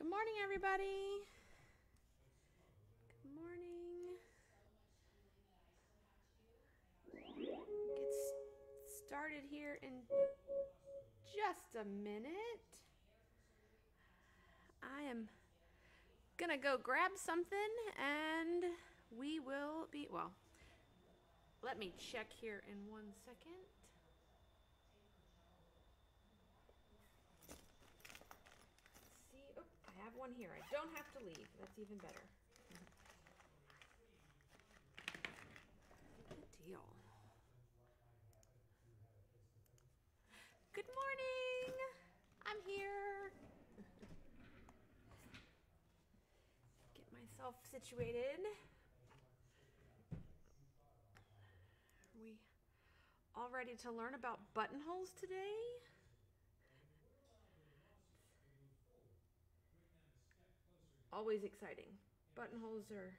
Good morning, everybody. Good morning. Get started here in just a minute. I am gonna go grab something and we will be, well, let me check here in 1 second. Let's see, oh, I have one here. I don't have to leave. That's even better. Good deal. Good morning. I'm here. Get myself situated. Are we all ready to learn about buttonholes today? Always exciting. Buttonholes are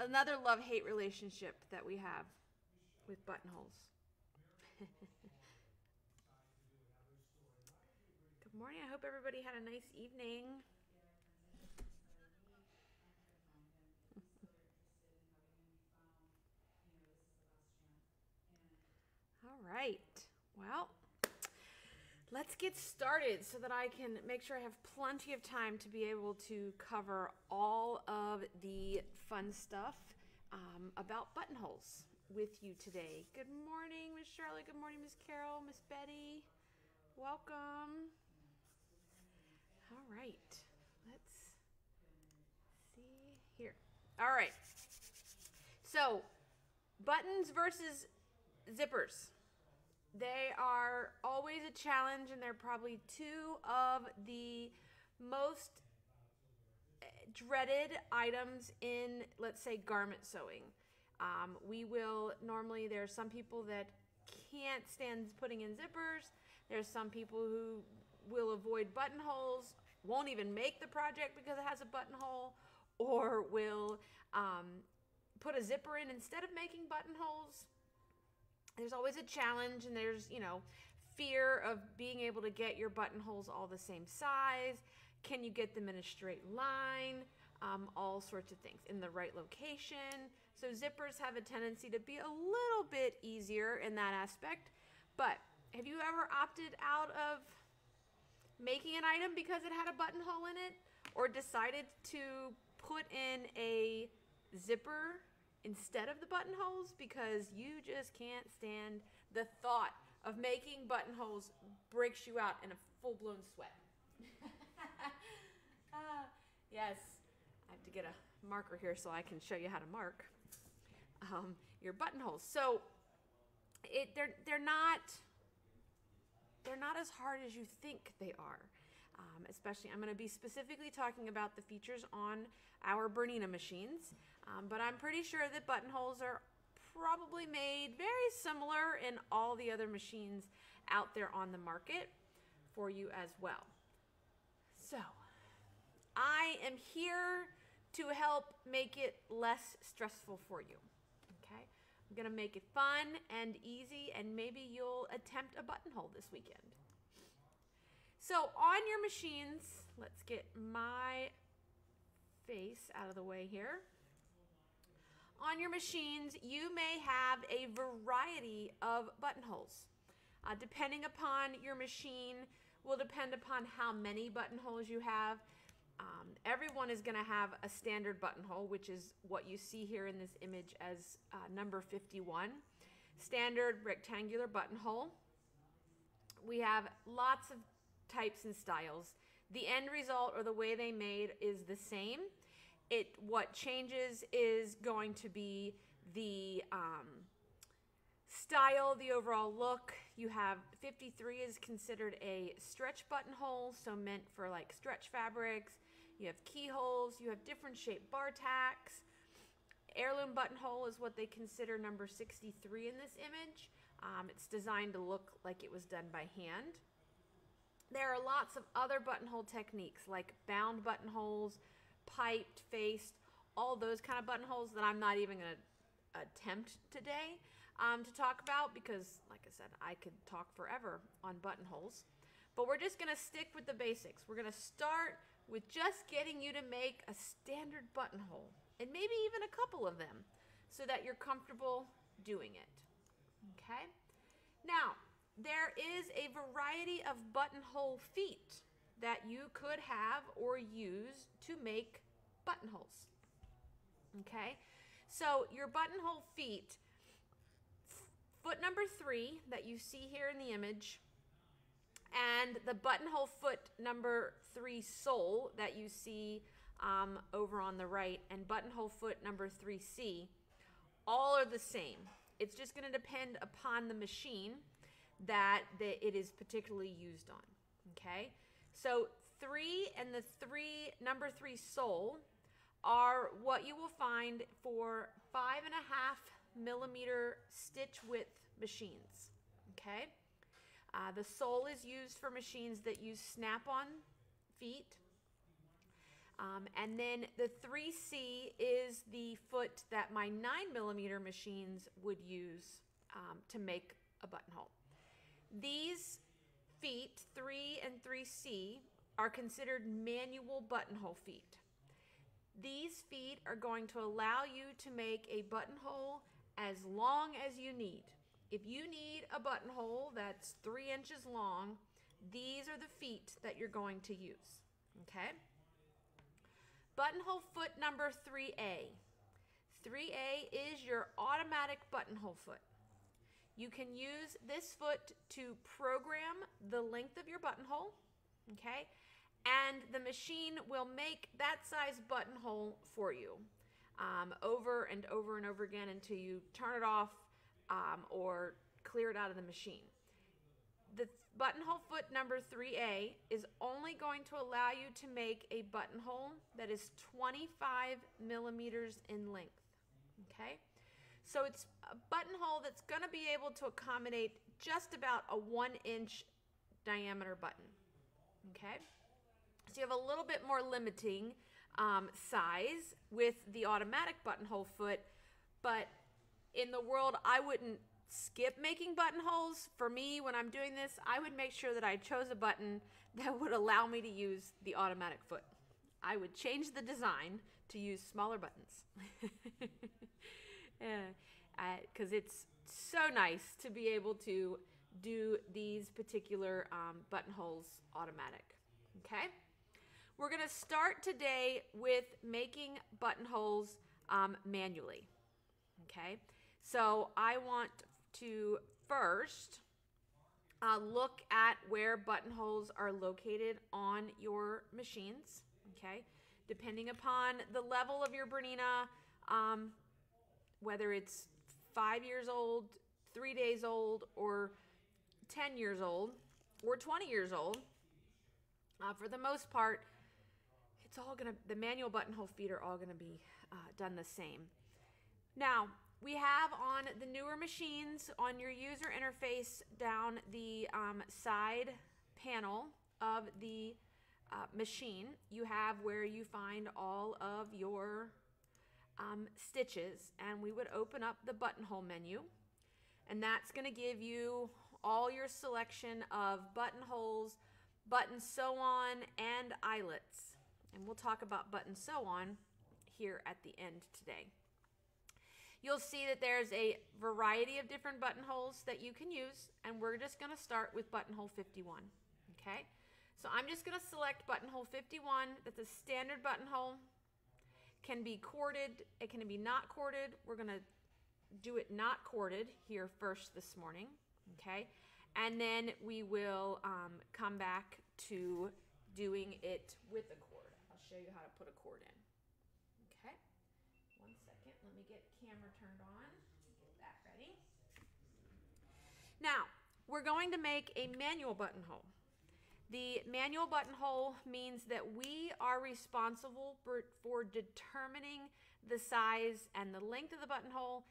another love-hate relationship that we have with buttonholes. Good morning. I hope everybody had a nice evening. All right. Well, let's get started so that I can make sure I have plenty of time to be able to cover all of the fun stuff about buttonholes with you today. Good morning, Miss Charlotte. Good morning, Miss Carol, Miss Betty. Welcome. All right. Let's see here. All right. So, buttons versus zippers. They are always a challenge, and they're probably two of the most dreaded items in, let's say, garment sewing. We will normally, there are some people that can't stand putting in zippers. There's some people who will avoid buttonholes, won't even make the project because it has a buttonhole, or will put a zipper in instead of making buttonholes. There's always a challenge, and there's, fear of being able to get your buttonholes all the same size. Can you get them in a straight line? All sorts of things in the right location. So zippers have a tendency to be a little bit easier in that aspect. But have you ever opted out of making an item because it had a buttonhole in it, or decided to put in a zipper instead of the buttonholes because you just can't stand the thought of making buttonholes breaks you out in a full-blown sweat? Yes, I have to get a marker here so I can show you how to mark your buttonholes. So they're not as hard as you think they are. Especially, I'm going to be specifically talking about the features on our Bernina machines, but I'm pretty sure that buttonholes are probably made very similar in all the other machines out there on the market for you as well. So, I am here to help make it less stressful for you, okay? I'm going to make it fun and easy, and maybe you'll attempt a buttonhole this weekend. So on your machines, let's get my face out of the way here. On your machines, you may have a variety of buttonholes. Depending upon your machine will depend upon how many buttonholes you have. Everyone is going to have a standard buttonhole, which is what you see here in this image as number 51. Standard rectangular buttonhole. We have lots of types and styles. The end result, or the way they made, is the same. What changes is going to be the style, the overall look. You have 53 is considered a stretch buttonhole, so meant for like stretch fabrics. You have keyholes, you have different shaped bar tacks. Heirloom buttonhole is what they consider number 63 in this image. It's designed to look like it was done by hand. There are lots of other buttonhole techniques like bound buttonholes, piped, faced, all those kind of buttonholes that I'm not even going to attempt today to talk about because, like I said, I could talk forever on buttonholes. but we're just going to stick with the basics. We're going to start with just getting you to make a standard buttonhole, and maybe even a couple of them, so that you're comfortable doing it. Okay? Now, there is a variety of buttonhole feet that you could have or use to make buttonholes. Okay? So your buttonhole feet, foot number 3 that you see here in the image, and the buttonhole foot number 3 sole that you see over on the right, and buttonhole foot number 3C, all are the same. It's just going to depend upon the machine that it is particularly used on. Okay, so 3 and the number 3 sole are what you will find for 5.5 millimeter stitch width machines. Okay. The sole is used for machines that use snap-on feet. And then the 3C is the foot that my 9 millimeter machines would use to make a buttonhole. These feet, 3 and 3C, are considered manual buttonhole feet. These feet are going to allow you to make a buttonhole as long as you need. If you need a buttonhole that's 3 inches long, these are the feet that you're going to use. Okay? Buttonhole foot number 3A. 3A is your automatic buttonhole foot. You can use this foot to program the length of your buttonhole. Okay? And the machine will make that size buttonhole for you over and over and over again until you turn it off or clear it out of the machine. The buttonhole foot number 3A is only going to allow you to make a buttonhole that is 25 millimeters in length. Okay? So it's a buttonhole that's going to be able to accommodate just about a 1-inch diameter button. Okay? So you have a little bit more limiting size with the automatic buttonhole foot, but in the world, I wouldn't skip making buttonholes. For me, when I'm doing this, I would make sure that I chose a button that would allow me to use the automatic foot. I would change the design to use smaller buttons. Because it's so nice to be able to do these particular buttonholes automatic. Okay? We're going to start today with making buttonholes manually. Okay? So I want to first look at where buttonholes are located on your machines. Okay? Depending upon the level of your Bernina, whether it's 5 years old, 3 days old, or 10 years old, or 20 years old, for the most part, it's all gonna, the manual buttonhole feet are all gonna be done the same. Now, we have on the newer machines, on your user interface down the side panel of the machine, you have where you find all of your stitches, and we would open up the buttonhole menu, and that's going to give you all your selection of buttonholes, button sew-on, and eyelets. And we'll talk about button sew-on here at the end today. You'll see that there's a variety of different buttonholes that you can use, and we're just going to start with buttonhole 51. Okay? So I'm just going to select buttonhole 51. That's a standard buttonhole. Can be corded, it can be not corded. We're going to do it not corded here first this morning. Okay? And then we will come back to doing it with a cord. I'll show you how to put a cord in. Okay? 1 second. Let me get camera turned on. Get that ready. Now, we're going to make a manual buttonhole. The manual buttonhole means that we are responsible for determining the size and the length of the buttonhole,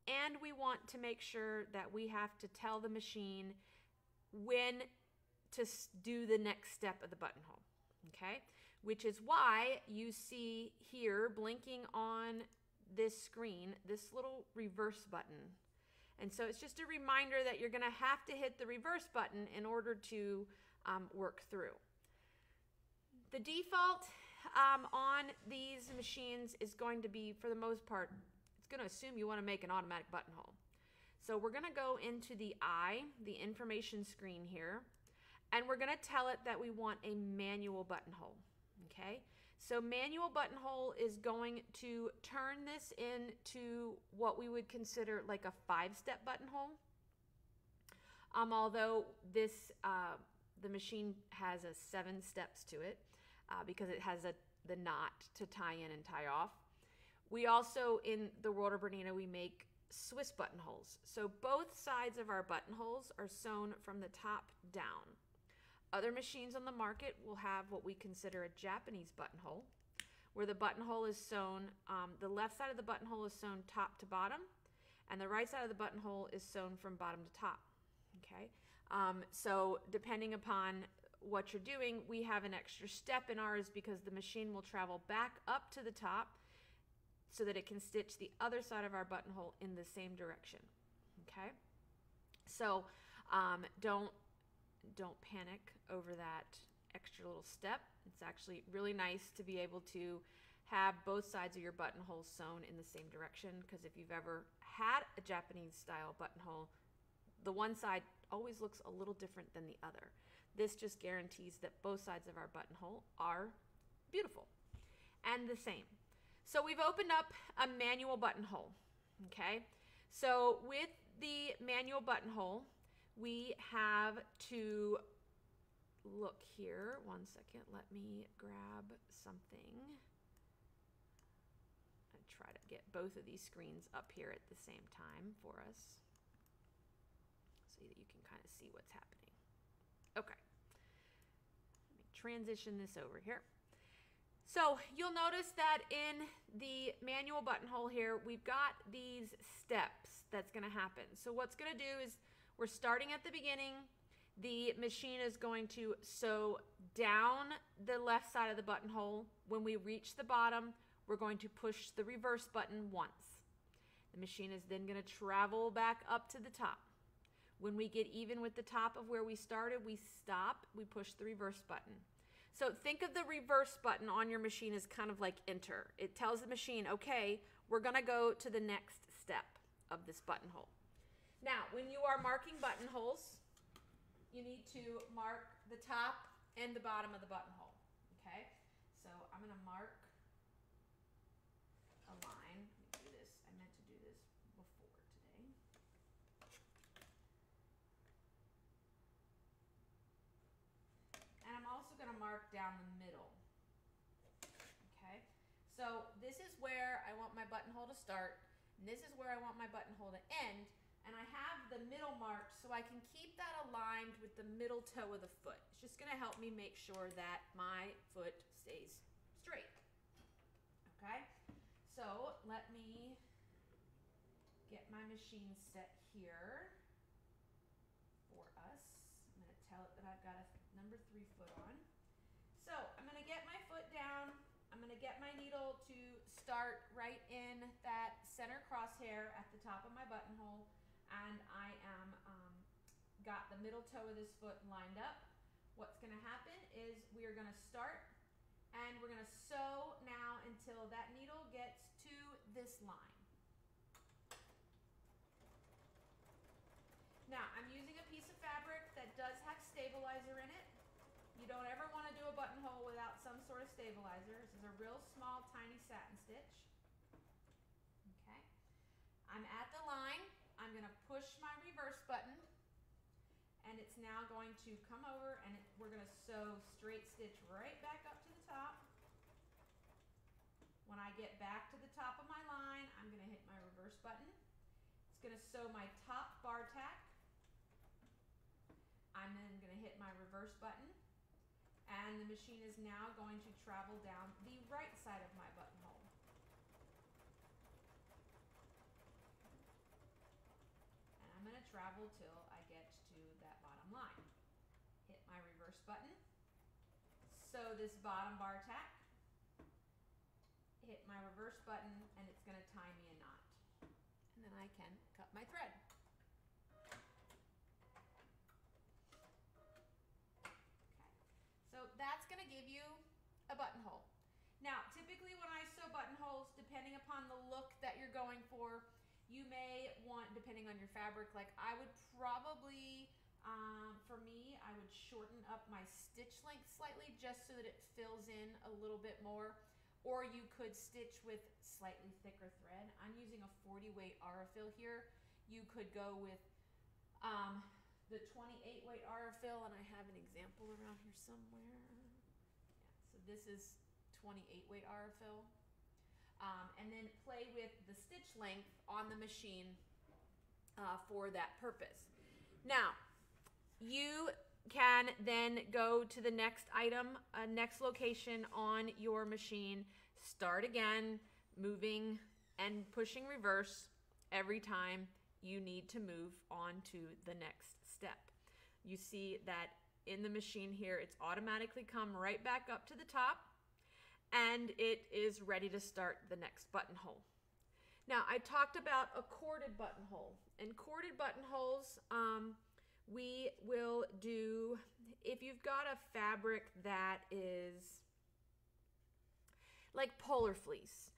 and we want to make sure that we have to tell the machine when to do the next step of the buttonhole, okay? Which is why you see here blinking on this screen, this little reverse button. And so it's just a reminder that you're gonna have to hit the reverse button in order to work through. The default on these machines is going to be, for the most part, it's going to assume you want to make an automatic buttonhole. So we're going to go into the eye, the information screen here, and we're going to tell it that we want a manual buttonhole. Okay, so manual buttonhole is going to turn this into what we would consider like a 5-step buttonhole. Although this the machine has 7 steps to it because it has the knot to tie in and tie off. We also, in the world of Bernina, we make Swiss buttonholes. So both sides of our buttonholes are sewn from the top down. Other machines on the market will have what we consider a Japanese buttonhole, where the buttonhole is sewn, the left side of the buttonhole is sewn top to bottom, and the right side of the buttonhole is sewn from bottom to top. Okay, so depending upon what you're doing, we have an extra step in ours because the machine will travel back up to the top so that it can stitch the other side of our buttonhole in the same direction. Okay, so don't panic over that extra little step. It's actually really nice to be able to have both sides of your buttonhole sewn in the same direction, because if you've ever had a Japanese style buttonhole, the one side always looks a little different than the other. This just guarantees that both sides of our buttonhole are beautiful and the same. So we've opened up a manual buttonhole. Okay, so with the manual buttonhole, we have to look here. 1 second, let me grab something. I try to get both of these screens up here at the same time for us so that you can kind of see what's happening. Okay, let me transition this over here. So you'll notice that in the manual buttonhole here, we've got these steps that's going to happen. So what's going to do is we're starting at the beginning. The machine is going to sew down the left side of the buttonhole. When we reach the bottom, we're going to push the reverse button once. The machine is then going to travel back up to the top. When we get even with the top of where we started, we stop, we push the reverse button. So think of the reverse button on your machine as kind of like enter. It tells the machine, okay, we're going to go to the next step of this buttonhole. Now, when you are marking buttonholes, you need to mark the top and the bottom of the buttonhole. Okay, so I'm going to mark a line. Let me do this. I meant to do this before today. And I'm also going to mark down the middle. Okay, so this is where I want my buttonhole to start, and this is where I want my buttonhole to end. And I have the middle marked so I can keep that aligned with the middle toe of the foot. It's just going to help me make sure that my foot stays straight. Okay, so let me get my machine set here for us. I'm going to tell it that I've got a number 3 foot on. So I'm going to get my foot down. I'm going to get my needle to start right in that center crosshair at the top of my buttonhole. And I am got the middle toe of this foot lined up. What's going to happen is we are going to start and we're going to sew now until that needle gets to this line. Now I'm using a piece of fabric that does have stabilizer in it. You don't ever want to do a buttonhole without some sort of stabilizer. This is a real small tiny satin stitch. Okay, I'm at the line. I'm going to push my reverse button, and it's now going to come over, and we're going to sew straight stitch right back up to the top. When I get back to the top of my line, I'm going to hit my reverse button. It's going to sew my top bar tack. I'm then going to hit my reverse button, and the machine is now going to travel down the right side of my buttonhole. I'm going to travel till I get to that bottom line. Hit my reverse button, sew this bottom bar tack, hit my reverse button, and it's going to tie me a knot. And then I can cut my thread. a buttonhole. Now, typically when I sew buttonholes, depending upon the look that you're going for, you may want, depending on your fabric, like I would probably, for me, I would shorten up my stitch length slightly just so that it fills in a little bit more. Or you could stitch with slightly thicker thread. I'm using a 40 weight Aurifil here. You could go with the 28 weight Aurifil, and I have an example around here somewhere. Yeah, so this is 28 weight Aurifil. And then play with the stitch length on the machine for that purpose. Now, you can then go to the next item, next location on your machine, start again, moving and pushing reverse every time you need to move on to the next step. You see that in the machine here, it's automatically come right back up to the top, and it is ready to start the next buttonhole. Now, I talked about a corded buttonhole, and corded buttonholes, we will do, if you've got a fabric that is like polar fleece,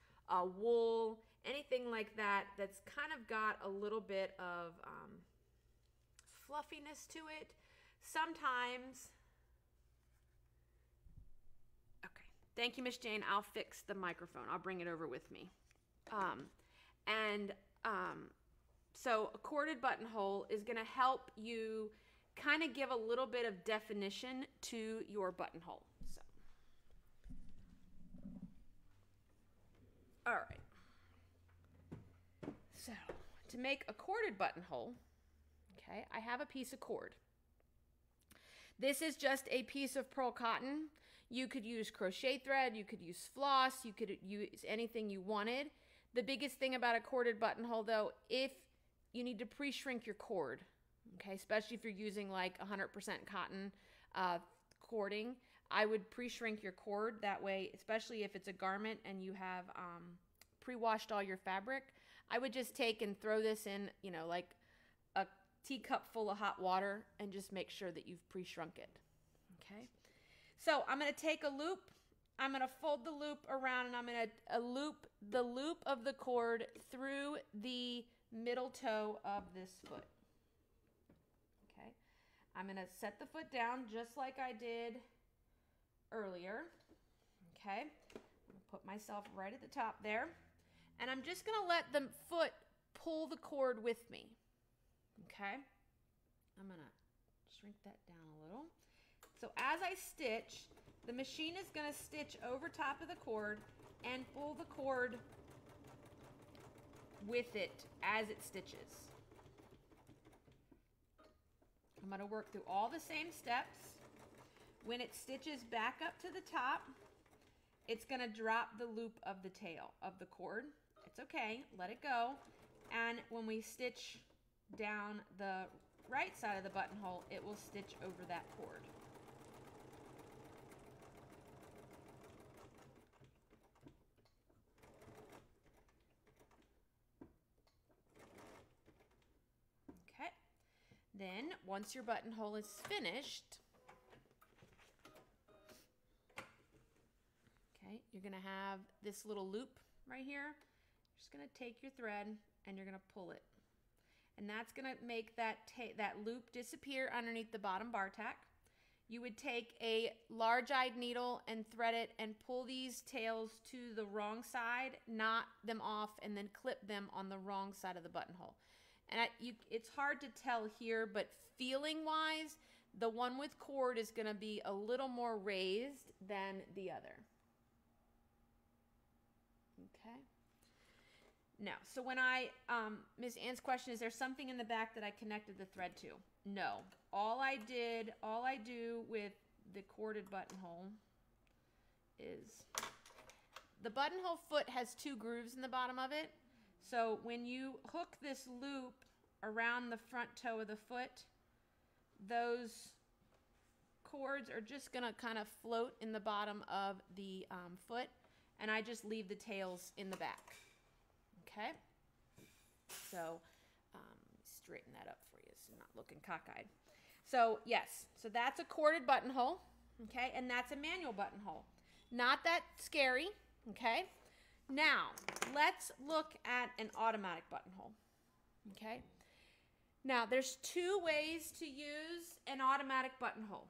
wool, anything like that, that's kind of got a little bit of fluffiness to it. Sometimes, okay, thank you, Miss Jane. I'll fix the microphone. I'll bring it over with me. So a corded buttonhole is going to help you kind of give a little bit of definition to your buttonhole. So, all right. So to make a corded buttonhole, okay, I have a piece of cord. This is just a piece of pearl cotton. You could use crochet thread, you could use floss, you could use anything you wanted. The biggest thing about a corded buttonhole, though, if you need to pre-shrink your cord, okay, especially if you're using like 100% cotton cording, I would pre-shrink your cord. That way, especially if it's a garment and you have pre-washed all your fabric, I would just take and throw this in, you know, like a teacup full of hot water and just make sure that you've pre-shrunk it, okay? So I'm going to take a loop. I'm going to fold the loop around, and I'm going to loop the loop of the cord through the middle toe of this foot. Okay, I'm going to set the foot down just like I did earlier. Okay, I'm going to put myself right at the top there, and I'm just going to let the foot pull the cord with me. Okay, I'm going to shrink that down a little. So as I stitch, the machine is going to stitch over top of the cord and pull the cord with it as it stitches. I'm going to work through all the same steps. When it stitches back up to the top, it's going to drop the loop of the tail of the cord. It's okay, let it go. And when we stitch down the right side of the buttonhole, it will stitch over that cord. Then, once your buttonhole is finished, okay, you're going to have this little loop right here. You're just going to take your thread and you're going to pull it. And that's going to make that loop disappear underneath the bottom bar tack. You would take a large-eyed needle and thread it and pull these tails to the wrong side, knot them off, and then clip them on the wrong side of the buttonhole. And it's hard to tell here, but feeling-wise, the one with cord is going to be a little more raised than the other. Okay. Now, so when Ms. Ann's question, is there something in the back that I connected the thread to? No. All I do with the corded buttonhole is the buttonhole foot has 2 grooves in the bottom of it. So when you hook this loop around the front toe of the foot, those cords are just going to kind of float in the bottom of the foot, and I just leave the tails in the back. Okay? So straighten that up for you so I'm not looking cockeyed. So yes, so that's a corded buttonhole, okay, and that's a manual buttonhole. Not that scary, okay? Now, let's look at an automatic buttonhole, okay? Now, there's two ways to use an automatic buttonhole,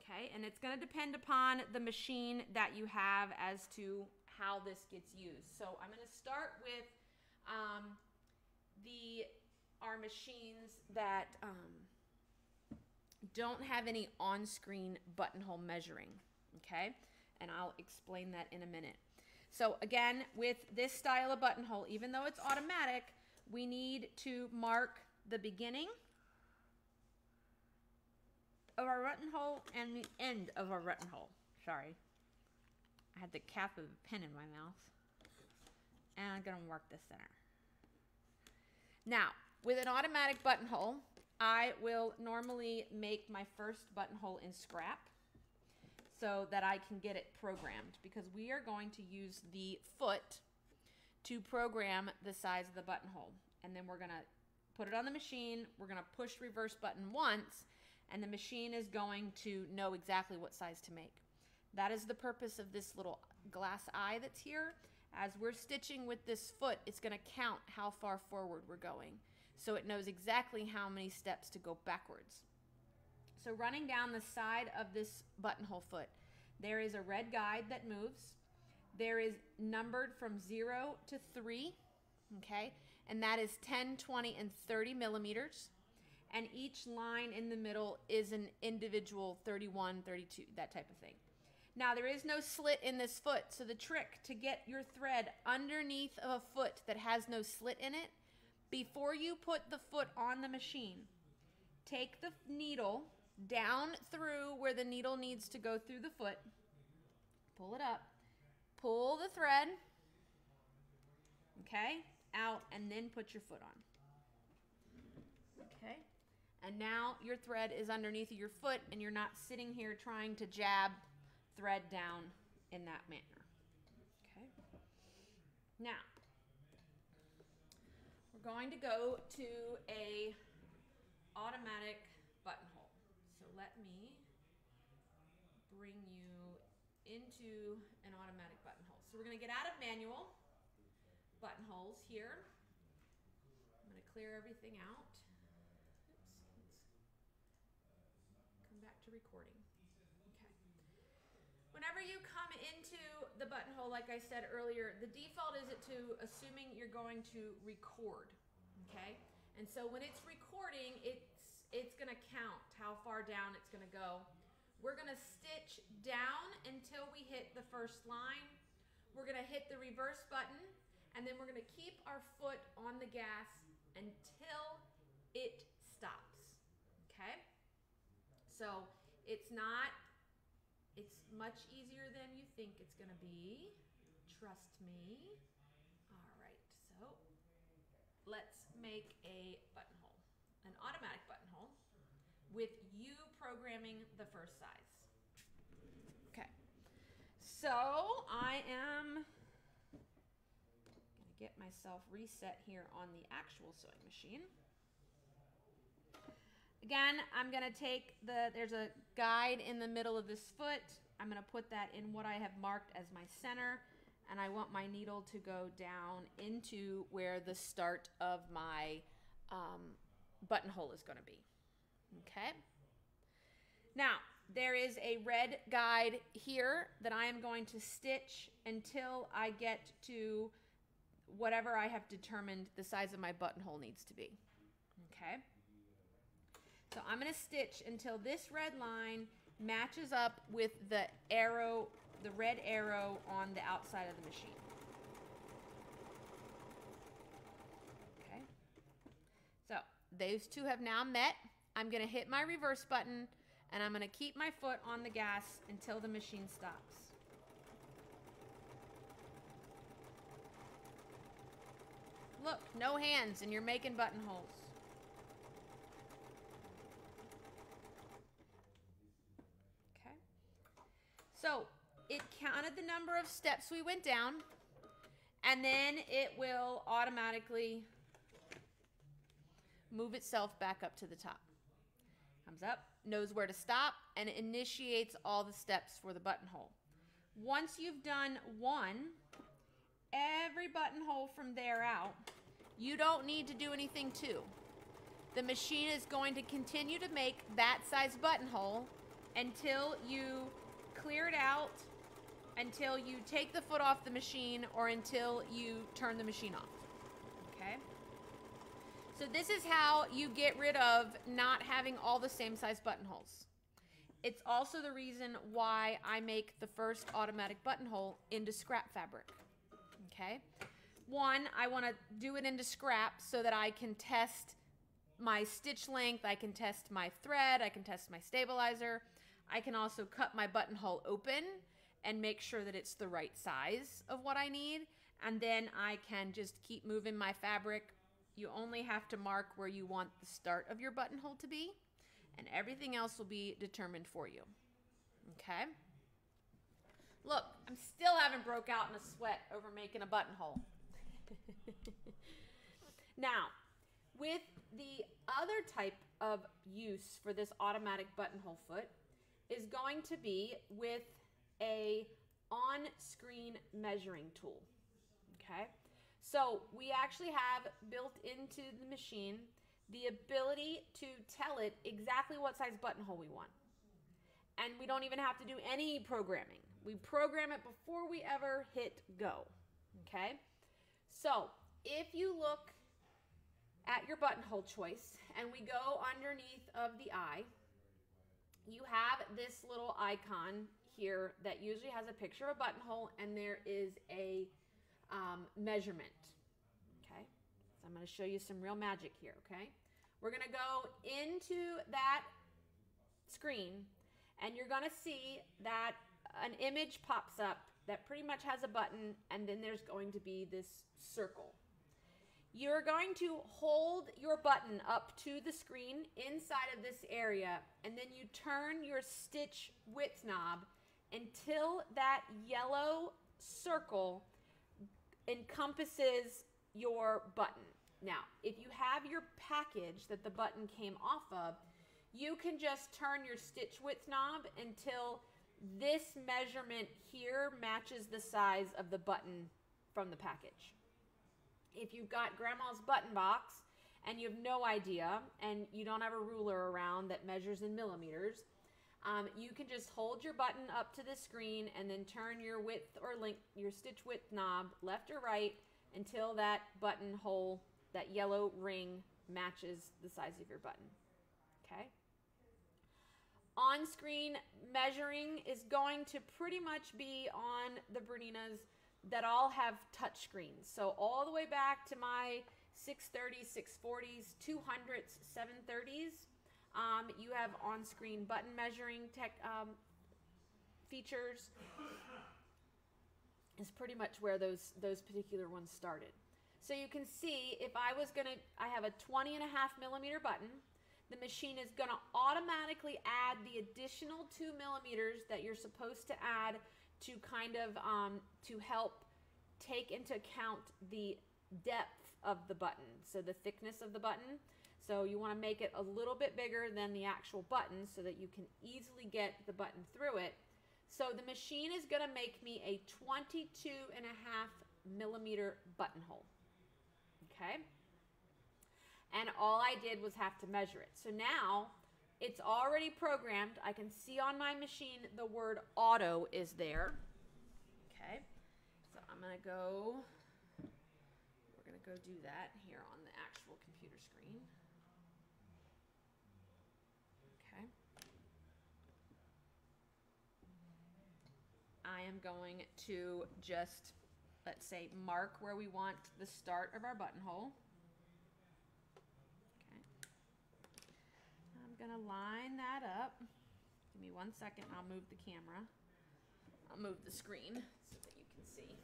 okay? And it's going to depend upon the machine that you have as to how this gets used. So I'm going to start with our machines that don't have any on-screen buttonhole measuring, okay? And I'll explain that in a minute. So again, with this style of buttonhole, even though it's automatic, we need to mark the beginning of our buttonhole and the end of our buttonhole. Sorry. I had the cap of a pen in my mouth. And I'm going to mark the center. Now, with an automatic buttonhole, I will normally make my first buttonhole in scrap so that I can get it programmed, because we are going to use the foot to program the size of the buttonhole. And then we're going to put it on the machine. We're going to push reverse button once, and the machine is going to know exactly what size to make. That is the purpose of this little glass eye that's here. As we're stitching with this foot, it's going to count how far forward we're going, so it knows exactly how many steps to go backwards. So running down the side of this buttonhole foot, there is a red guide that moves. There is numbered from 0 to 3, okay? And that is 10, 20, and 30 millimeters. And each line in the middle is an individual 31, 32, that type of thing. Now, there is no slit in this foot, so the trick to get your thread underneath of a foot that has no slit in it, before you put the foot on the machine, take the needle down through where the needle needs to go through the foot, pull it up, pull the thread, okay, out, and then put your foot on. Okay, and now your thread is underneath of your foot, and you're not sitting here trying to jab thread down in that manner. Okay, now we're going to go to a automatic buttonhole. So let me bring you into an automatic buttonhole. So we're going to get out of manual buttonholes here. I'm going to clear everything out. Oops, let's come back to recording. Okay. Whenever you come into the buttonhole, like I said earlier, the default is to assuming you're going to record. Okay? And so when it's recording, it's going to count how far down it's going to go. We're going to stitch down until we hit the first line. We're going to hit the reverse button, and then we're going to keep our foot on the gas until it stops. Okay? So it's much easier than you think it's going to be. Trust me. All right, so let's make a buttonhole, an automatic buttonhole, with you programming the first size. Okay, so I am going to get myself reset here on the actual sewing machine. Again, I'm going to take there's a guide in the middle of this foot. I'm going to put that in what I have marked as my center, and I want my needle to go down into where the start of my buttonhole is going to be. Okay? Now, there is a red guide here that I am going to stitch until I get to whatever I have determined the size of my buttonhole needs to be. Okay? So I'm going to stitch until this red line matches up with the arrow, the red arrow on the outside of the machine. Okay. So those two have now met. I'm going to hit my reverse button, and I'm going to keep my foot on the gas until the machine stops. Look, no hands, and you're making buttonholes. So it counted the number of steps we went down, and then it will automatically move itself back up to the top. Comes up, knows where to stop, and it initiates all the steps for the buttonhole. Once you've done one, every buttonhole from there out, you don't need to do anything to. The machine is going to continue to make that size buttonhole until you clear it out, until you take the foot off the machine, or until you turn the machine off. Okay? So this is how you get rid of not having all the same size buttonholes. It's also the reason why I make the first automatic buttonhole into scrap fabric. Okay? One, I want to do it into scrap so that I can test my stitch length, I can test my thread, I can test my stabilizer. I can also cut my buttonhole open and make sure that it's the right size of what I need. And then I can just keep moving my fabric. You only have to mark where you want the start of your buttonhole to be, and everything else will be determined for you. Okay? Look, I'm still haven't broke out in a sweat over making a buttonhole. Now, with the other type of use for this automatic buttonhole foot is going to be with a on-screen measuring tool. Okay? So we actually have built into the machine the ability to tell it exactly what size buttonhole we want. And we don't even have to do any programming. We program it before we ever hit go. Okay? So if you look at your buttonhole choice and we go underneath of the eye, you have this little icon here that usually has a picture of a buttonhole, and there is a measurement. Okay, so I'm going to show you some real magic here. Okay, we're going to go into that screen, and you're going to see that an image pops up that pretty much has a button, and then there's going to be this circle. You're going to hold your button up to the screen inside of this area, and then you turn your stitch width knob until that yellow circle encompasses your button. Now, if you have your package that the button came off of, you can just turn your stitch width knob until this measurement here matches the size of the button from the package. If you've got grandma's button box and you have no idea and you don't have a ruler around that measures in millimeters, you can just hold your button up to the screen and then turn your width or length, your stitch width knob left or right until that buttonhole, that yellow ring, matches the size of your button. Okay? On-screen measuring is going to pretty much be on the Berninas that all have touch screens. So all the way back to my 630s, 640s, 200s, 730s, you have on-screen button measuring features. Is pretty much where those particular ones started. So you can see if I have a 20.5 millimeter button, the machine is gonna automatically add the additional 2 millimeters that you're supposed to add to kind of to help take into account the depth of the button, so the thickness of the button. So you want to make it a little bit bigger than the actual button so that you can easily get the button through it. So the machine is going to make me a 22.5 millimeter buttonhole. Okay? And all I did was have to measure it. So now it's already programmed. I can see on my machine the word auto is there. Okay, so we're gonna go do that here on the actual computer screen. Okay. I am going to just, let's say, mark where we want the start of our buttonhole. Gonna line that up. Give me 1 second. I'll move the camera. I'll move the screen so that you can see.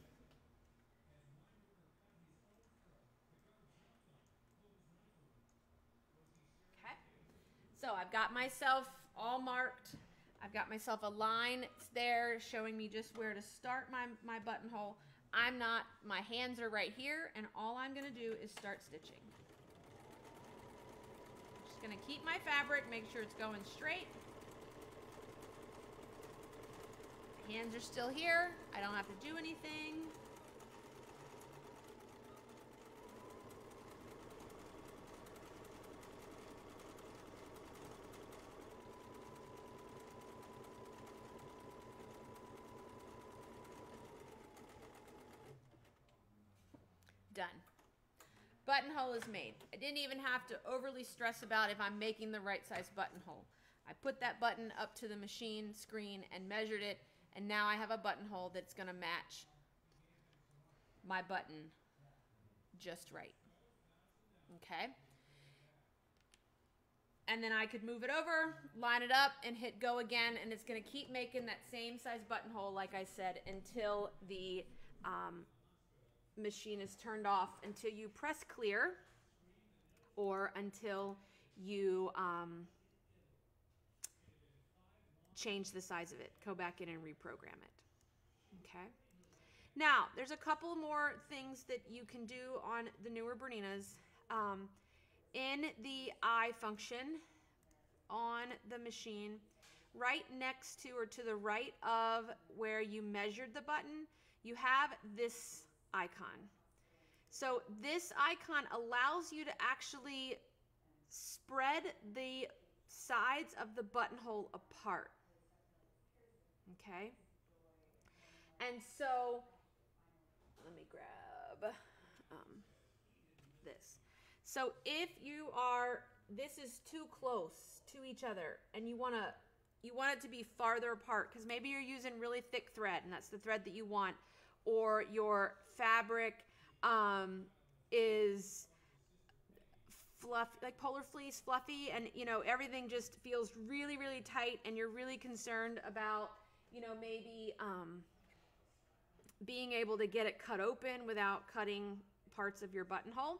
Okay. So I've got myself all marked. I've got myself a line. It's there showing me just where to start my buttonhole. My hands are right here, and all I'm gonna do is start stitching. Going to keep my fabric, make sure it's going straight. Hands are still here. I don't have to do anything. Done. Buttonhole is made. I didn't even have to overly stress about if I'm making the right size buttonhole. I put that button up to the machine screen and measured it, and now I have a buttonhole that's going to match my button just right. Okay? And then I could move it over, line it up, and hit go again, and it's going to keep making that same size buttonhole, like I said, until the machine is turned off, until you press clear, or until you change the size of it. Go back in and reprogram it. Okay. Now, there's a couple more things that you can do on the newer Berninas. In the I function on the machine, right next to or to the right of where you measured the button, you have this icon. So this icon allows you to actually spread the sides of the buttonhole apart. Okay? And so, let me grab this. So if this is too close to each other and you want it to be farther apart, because maybe you're using really thick thread and that's the thread that you want, or your fabric is fluff, like polar fleece, fluffy, and everything just feels really, really tight, and you're really concerned about maybe being able to get it cut open without cutting parts of your buttonhole,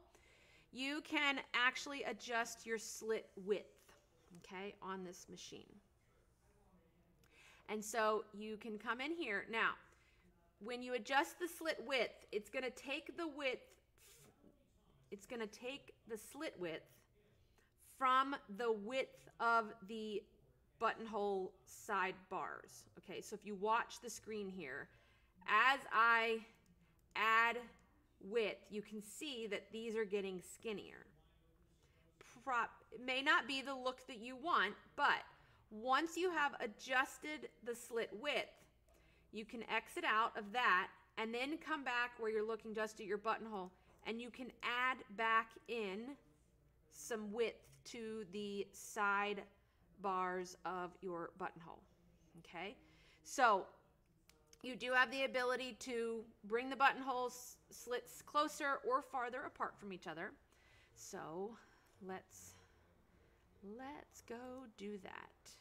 you can actually adjust your slit width, okay, on this machine. And so you can come in here. Now, when you adjust the slit width, it's going to take the slit width from the width of the buttonhole side bars. Okay, so if you watch the screen here, as I add width, you can see that these are getting skinnier. It may not be the look that you want, but once you have adjusted the slit width, you can exit out of that and then come back where you're looking just at your buttonhole, and you can add back in some width to the side bars of your buttonhole. Okay, so you do have the ability to bring the buttonhole slits closer or farther apart from each other. So let's go do that.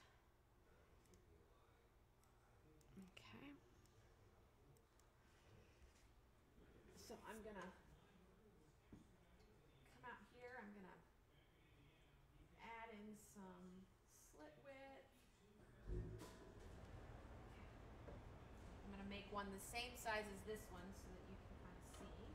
Okay. So I'm gonna come out here. I'm gonna add in some slit width. I'm gonna make one the same size as this one so that you can kind of see.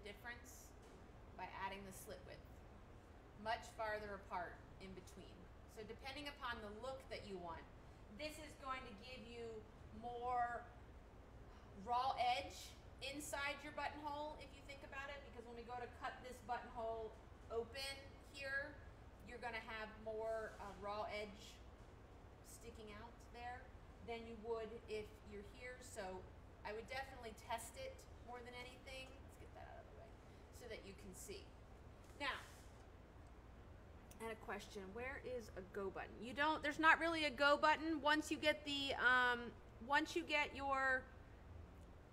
Difference by adding the slit width much farther apart in between. So depending upon the look that you want, this is going to give you more raw edge inside your buttonhole, if you think about it, because when we go to cut this buttonhole open here, you're going to have more raw edge sticking out there than you would if you're here. So I would definitely test it more than anything. So that you can see. Now, I had a question. Where is a go button? There's not really a go button. Once you get your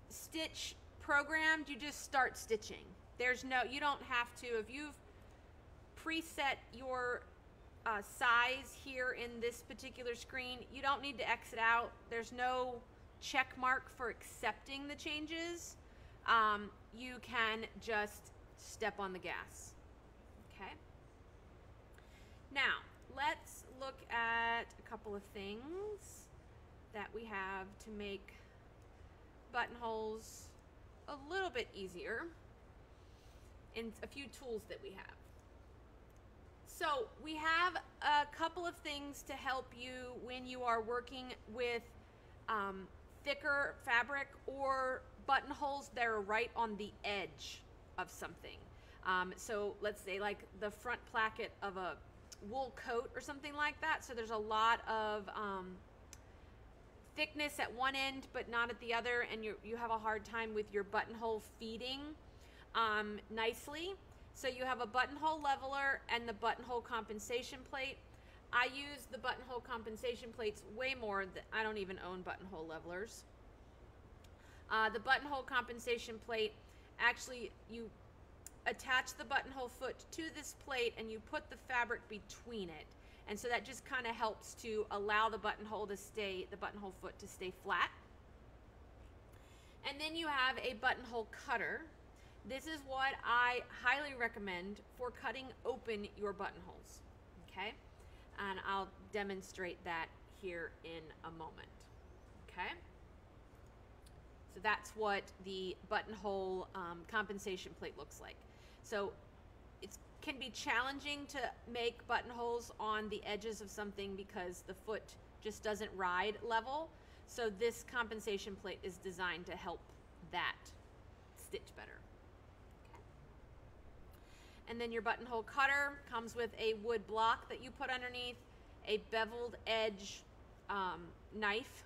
stitch programmed, you just start stitching. You don't have to, if you've preset your size here in this particular screen, you don't need to exit out. There's no check mark for accepting the changes. You can just step on the gas. Okay. Now, let's look at a couple of things that we have to make buttonholes a little bit easier, and a few tools that we have. So we have a couple of things to help you when you are working with thicker fabric or buttonholes that are right on the edge of something. So let's say like the front placket of a wool coat or something like that. So there's a lot of thickness at one end but not at the other, and you have a hard time with your buttonhole feeding nicely. So you have a buttonhole leveler and the buttonhole compensation plate. I use the buttonhole compensation plates way more than, I don't even own buttonhole levelers. The buttonhole compensation plate, actually you attach the buttonhole foot to this plate and you put the fabric between it. And so that just kind of helps to allow the buttonhole to stay, the buttonhole foot to stay flat. And then you have a buttonhole cutter. This is what I highly recommend for cutting open your buttonholes, okay? And I'll demonstrate that here in a moment, okay? So that's what the buttonhole compensation plate looks like. So it can be challenging to make buttonholes on the edges of something because the foot just doesn't ride level. So this compensation plate is designed to help that stitch better. And then your buttonhole cutter comes with a wood block that you put underneath, a beveled edge knife,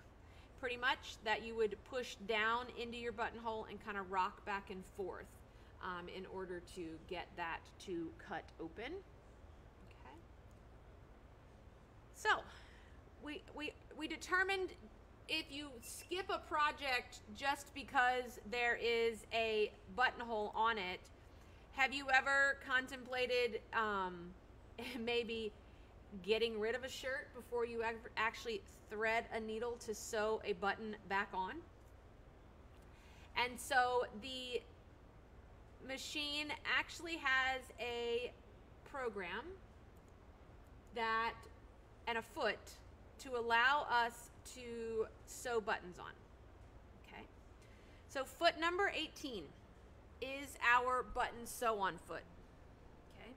pretty much, that you would push down into your buttonhole and kind of rock back and forth in order to get that to cut open. Okay. So we determined if you skip a project just because there is a buttonhole on it, have you ever contemplated maybe getting rid of a shirt before you actually thread a needle to sew a button back on? And so the machine actually has a program that and a foot to allow us to sew buttons on. Okay, so foot number 18 is our button sew on foot. Okay,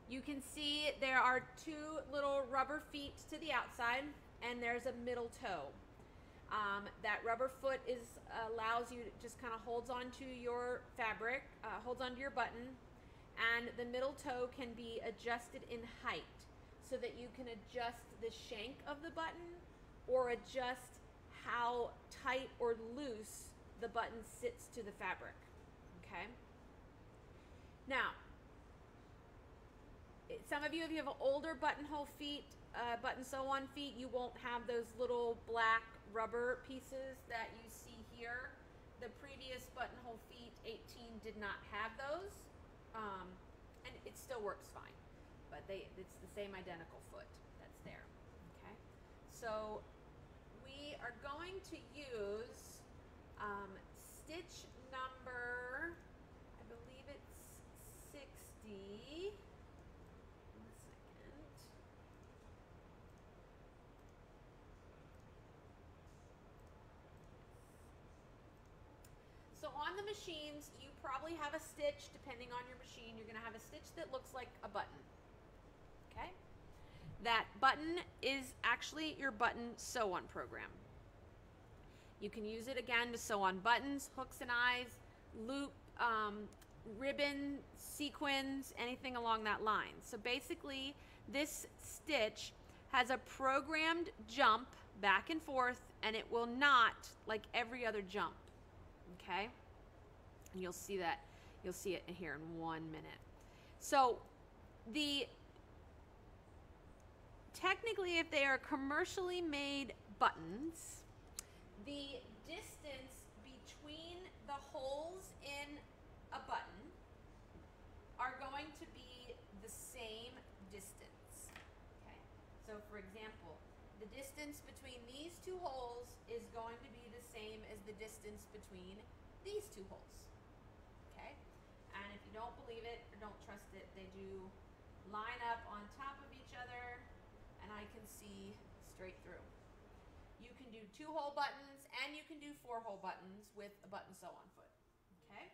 you can see there are two little rubber feet to the outside and there's a middle toe. That rubber foot allows you to just kind of holds onto your fabric, holds onto your button, and the middle toe can be adjusted in height so that you can adjust the shank of the button or adjust how tight or loose the button sits to the fabric. Okay. Now, some of you, if you have older buttonhole feet, button sew-on feet, you won't have those little black rubber pieces that you see here. The previous buttonhole feet 18 did not have those, and it still works fine. But it's the same identical foot that's there. Okay, so we are going to use stitch number, I believe it's 60. So on the machines, you probably have a stitch, depending on your machine, you're going to have a stitch that looks like a button. Okay? That button is actually your button sew-on program. You can use it again to sew on buttons, hooks and eyes, loop, ribbon, sequins, anything along that line. So basically, this stitch has a programmed jump back and forth, and it will not like every other jump. Okay, and you'll see that, you'll see it here in 1 minute. So technically, if they are commercially made buttons, the distance between the holes in a button are going to be the same distance. So for example, the distance between these two holes is going to be the same as the distance between these two holes. Okay? And if you don't believe it or don't trust it, they do line up on top of each other, and I can see straight through. You can do 2-hole buttons and you can do 4-hole buttons with a button sew on foot. Okay?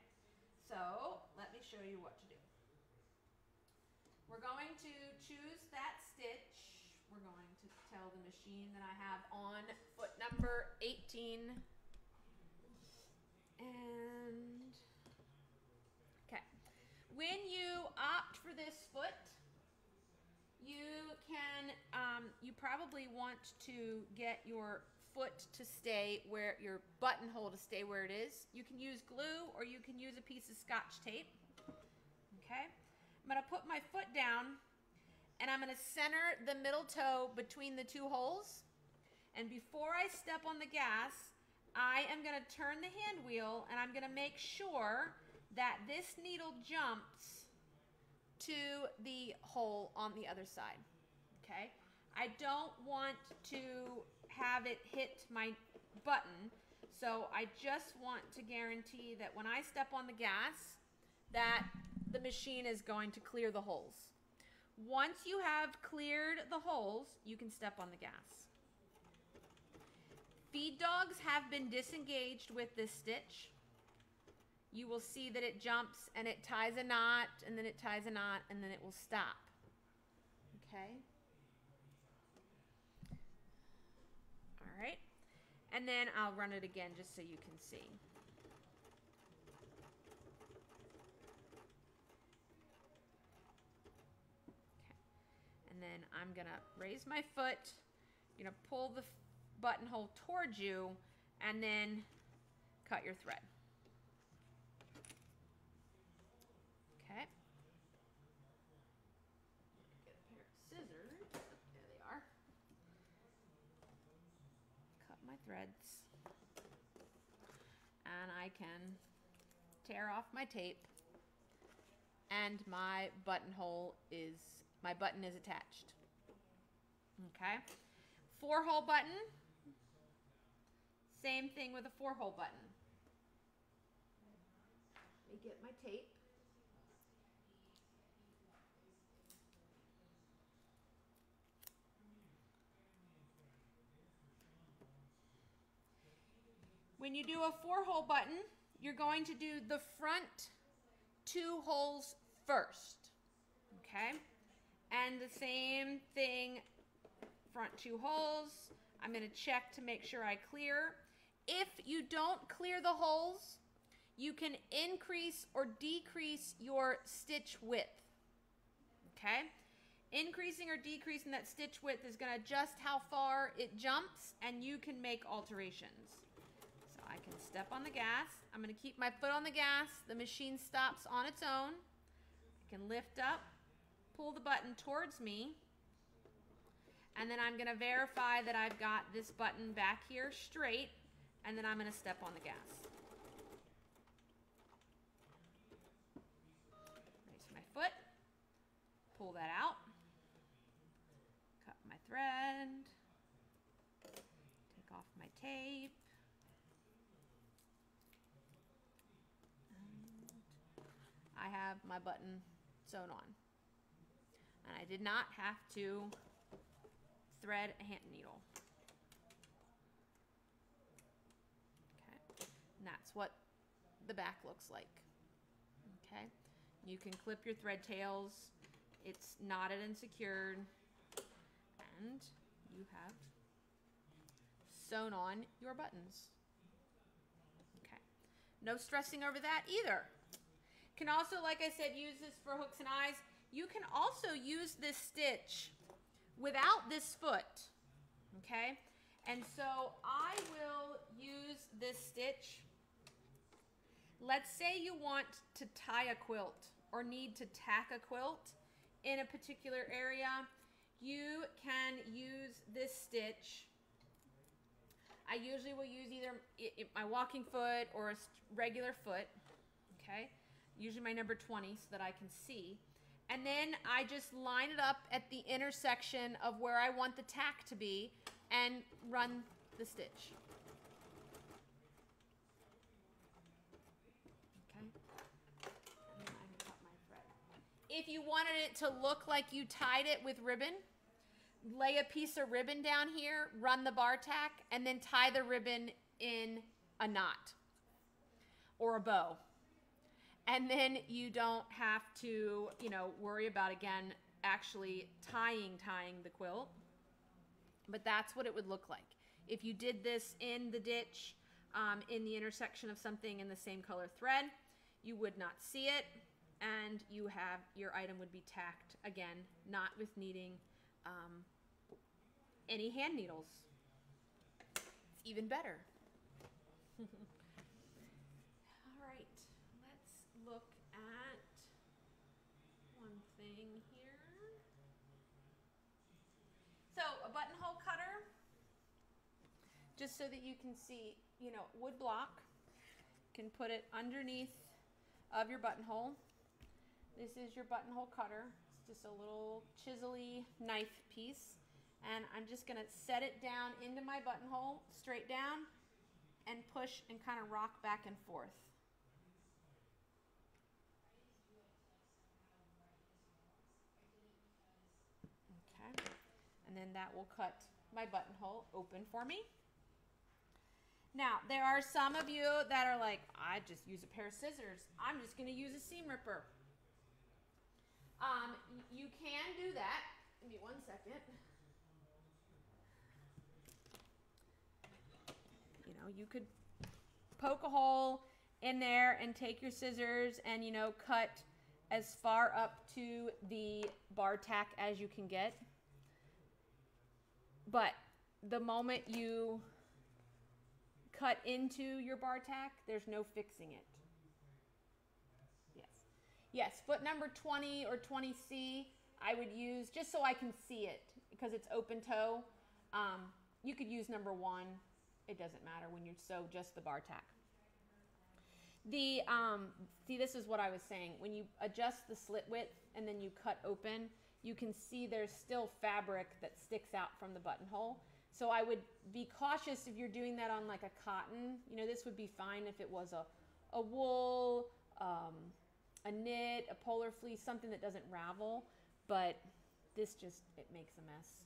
So let me show you what to do. We're going to choose that stitch. We're going to tell the machine that I have on foot number 18. And, okay. When you opt for this foot, you can, you probably want to get your foot to stay where, your buttonhole to stay where it is. You can use glue or you can use a piece of Scotch tape. Okay. I'm going to put my foot down and I'm going to center the middle toe between the two holes. And before I step on the gas, I am going to turn the hand wheel and I'm going to make sure that this needle jumps to the hole on the other side. Okay? I don't want to have it hit my button, so I just want to guarantee that when I step on the gas, that the machine is going to clear the holes. Once you have cleared the holes, you can step on the gas. Feed dogs have been disengaged with this stitch. You will see that it jumps and it ties a knot, and then it ties a knot, and then it will stop. Okay? All right. And then I'll run it again just so you can see. And then I'm going to raise my foot, I'm going to pull the buttonhole towards you, and then cut your thread. Okay. Get a pair of scissors. There they are. Cut my threads. And I can tear off my tape, and my buttonhole is, my button is attached. Okay. 4-hole button. Same thing with a 4-hole button. Let me get my tape. When you do a 4-hole button, you're going to do the front 2 holes first. Okay? And the same thing, front 2 holes. I'm going to check to make sure I clear. If you don't clear the holes, you can increase or decrease your stitch width. Okay? Increasing or decreasing that stitch width is going to adjust how far it jumps, and you can make alterations. So I can step on the gas. I'm going to keep my foot on the gas. The machine stops on its own. I can lift up, pull the button towards me, and then I'm going to verify that I've got this button back here straight, and then I'm going to step on the gas. Raise my foot, pull that out, cut my thread, take off my tape, and I have my button sewn on. And I did not have to thread a hand needle. Okay, and that's what the back looks like. Okay, you can clip your thread tails. It's knotted and secured, and you have sewn on your buttons. Okay, no stressing over that either. Can also, like I said, use this for hooks and eyes. You can also use this stitch without this foot, okay? And so I will use this stitch. Let's say you want to tie a quilt or need to tack a quilt in a particular area. You can use this stitch. I usually will use either my walking foot or a regular foot, okay? Usually my number 20 so that I can see. And then I just line it up at the intersection of where I want the tack to be and run the stitch. Okay. And then I cut my thread. If you wanted it to look like you tied it with ribbon, lay a piece of ribbon down here, run the bar tack, and then tie the ribbon in a knot or a bow. And then you don't have to, you know, worry about, again, actually tying the quilt. But that's what it would look like. If you did this in the ditch, in the intersection of something in the same color thread, you would not see it, and your item would be tacked, again, not with needing any hand needles. It's even better. All right, let's look at one thing here. So a buttonhole cutter, just so that you can see, you know, wood block. You can put it underneath of your buttonhole. This is your buttonhole cutter. It's just a little chisel-y knife piece. And I'm just gonna set it down into my buttonhole, straight down, and push and kind of rock back and forth. Okay, and then that will cut my buttonhole open for me. Now, there are some of you that are like, I just use a pair of scissors. I'm just gonna use a seam ripper. You can do that. Give me 1 second. You know, you could poke a hole in there and take your scissors and, you know, cut as far up to the bar tack as you can get. But the moment you cut into your bar tack, there's no fixing it. Yes. Yes, foot number 20 or 20C, I would use, just so I can see it, because it's open toe. You could use number 1. It doesn't matter when you sew just the bar tack. See, this is what I was saying. When you adjust the slit width and then you cut open, you can see there's still fabric that sticks out from the buttonhole. So I would be cautious if you're doing that on like a cotton. You know, this would be fine if it was a wool, a knit, a polar fleece, something that doesn't ravel. But this just, it makes a mess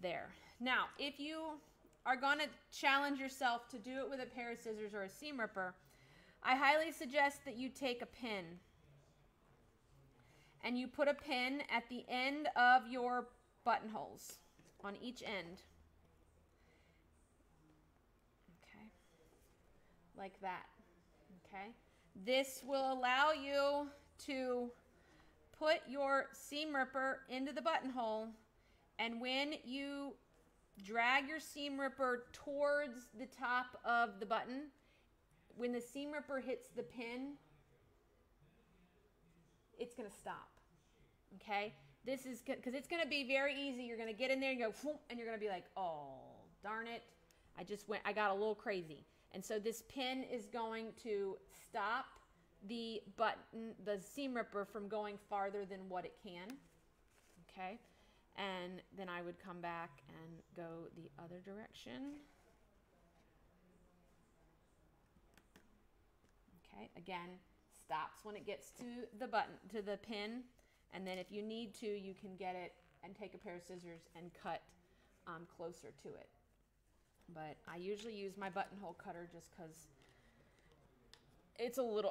there. Now, if you are going to challenge yourself to do it with a pair of scissors or a seam ripper, I highly suggest that you take a pin and you put a pin at the end of your buttonholes on each end. Okay, like that. Okay, this will allow you to put your seam ripper into the buttonhole, and when you drag your seam ripper towards the top of the button, when the seam ripper hits the pin, it's going to stop. Okay? This is because it's going to be very easy. You're going to get in there and go, and you're going to be like, oh, darn it. I got a little crazy. And so this pin is going to stop the seam ripper from going farther than what it can. Okay? And then I would come back and go the other direction. Okay, again, stops when it gets to the button, to the pin, and then if you need to, you can get it and take a pair of scissors and cut closer to it. But I usually use my buttonhole cutter just because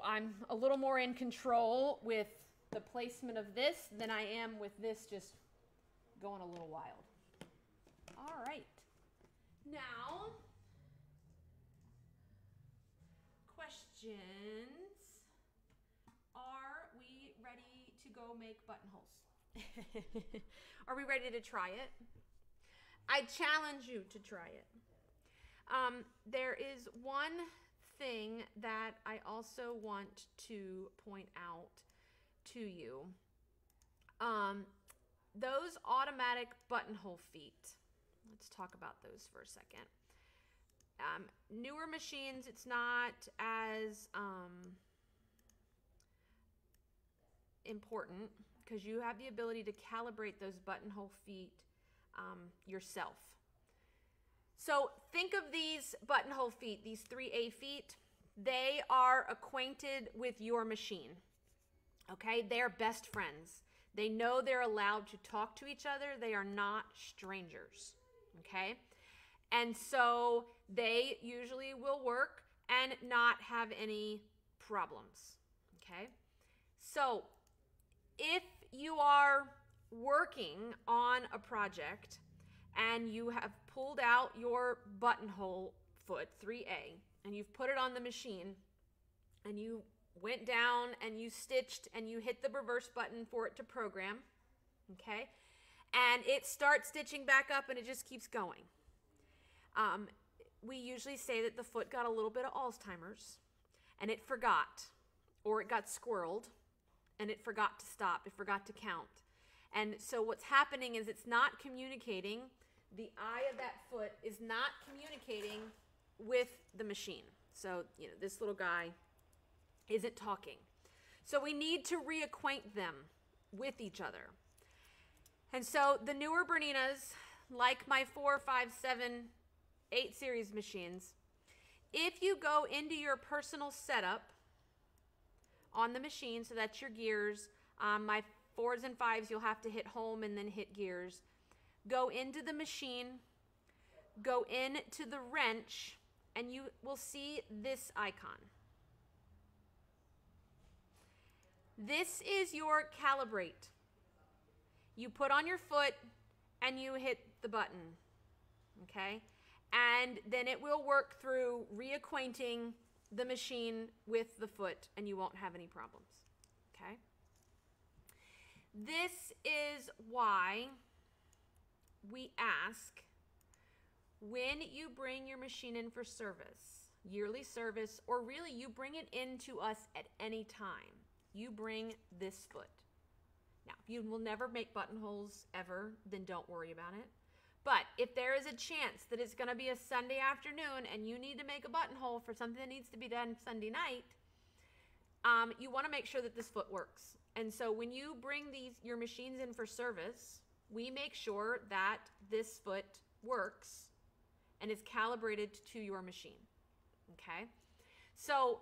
I'm a little more in control with the placement of this than I am with this just going a little wild. All right. Now, questions. Are we ready to go make buttonholes? Are we ready to try it? I challenge you to try it. There is one thing that I also want to point out to you. Those automatic buttonhole feet. Let's talk about those for a second. Newer machines, it's not as important because you have the ability to calibrate those buttonhole feet yourself. So think of these buttonhole feet, these 3A feet. They are acquainted with your machine, okay? They're best friends. They know they're allowed to talk to each other. They are not strangers, okay? And so they usually will work and not have any problems, okay? So if you are working on a project and you have pulled out your buttonhole foot, 3A, and you've put it on the machine, and you went down and you stitched and you hit the reverse button for it to program, okay? And it starts stitching back up and it just keeps going. We usually say that the foot got a little bit of Alzheimer's and it forgot, or it got squirreled and it forgot to stop, it forgot to count. And so what's happening is it's not communicating. The eye of that foot is not communicating with the machine. So, you know, this little guy isn't talking. So we need to reacquaint them with each other. And so the newer Berninas, like my 4, 5, 7, 8 series machines, if you go into your personal setup on the machine, so that's your gears, my 4s and 5s, you'll have to hit home and then hit gears. Go into the machine, go into the wrench, and you will see this icon. This is your calibrate. You put on your foot and you hit the button, okay? And then it will work through reacquainting the machine with the foot and you won't have any problems, okay? This is why we ask, when you bring your machine in for service, yearly service, or really you bring it in to us at any time, you bring this foot. Now, if you will never make buttonholes ever, then don't worry about it. But if there is a chance that it's going to be a Sunday afternoon and you need to make a buttonhole for something that needs to be done Sunday night, you want to make sure that this foot works. And so when you bring your machines in for service, we make sure that this foot works and is calibrated to your machine, okay? So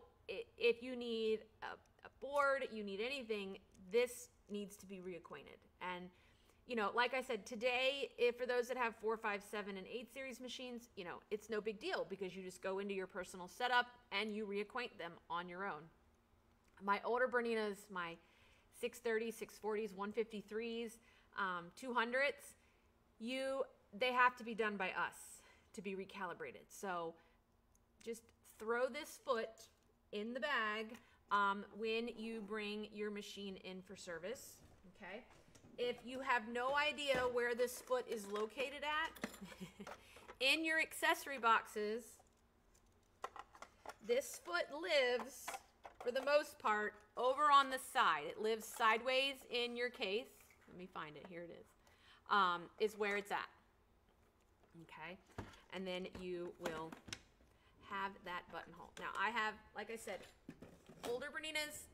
if you need a board, you need anything, this needs to be reacquainted. And, you know, like I said, today, for those that have 4, 5, 7, and 8 series machines, you know, it's no big deal because you just go into your personal setup and you reacquaint them on your own. My older Berninas, my 630s, 640s, 153s, 200s, they have to be done by us to be recalibrated. So just throw this foot in the bag when you bring your machine in for service, okay? If you have no idea where this foot is located at, in your accessory boxes, this foot lives, for the most part, over on the side. It lives sideways in your case. Let me find it. Here it is where it's at, okay? And then you will have that buttonhole. Now, I have, like I said, older Berninas.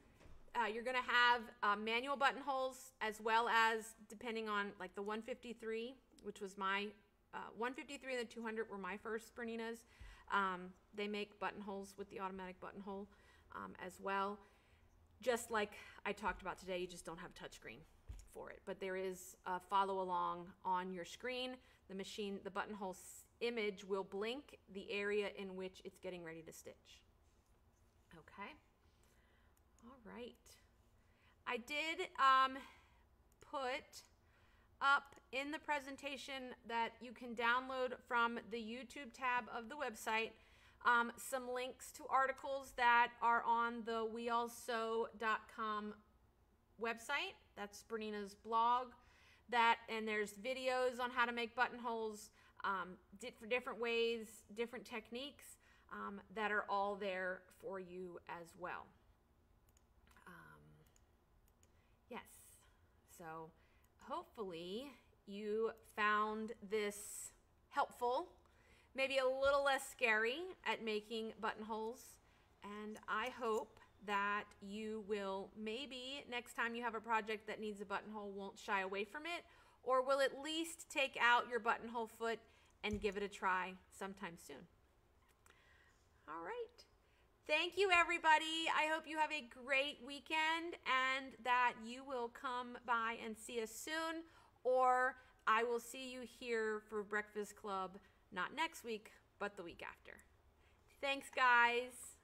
You're going to have manual buttonholes, as well as, depending on, like the 153, which was my 153 and the 200 were my first Berninas. They make buttonholes with the automatic buttonhole as well. Just like I talked about today, you just don't have a touchscreen for it. But there is a follow along on your screen. The machine, the buttonhole image will blink the area in which it's getting ready to stitch. Okay. All right. I did put up in the presentation that you can download from the YouTube tab of the website some links to articles that are on the weallsew.com website. That's Bernina's blog. And there's videos on how to make buttonholes for different ways, different techniques that are all there for you as well. Yes, so hopefully you found this helpful, maybe a little less scary at making buttonholes, and I hope that you will maybe next time you have a project that needs a buttonhole won't shy away from it, or will at least take out your buttonhole foot and give it a try sometime soon. All right. Thank you, everybody. I hope you have a great weekend and that you will come by and see us soon, or I will see you here for Breakfast Club, not next week, but the week after. Thanks, guys.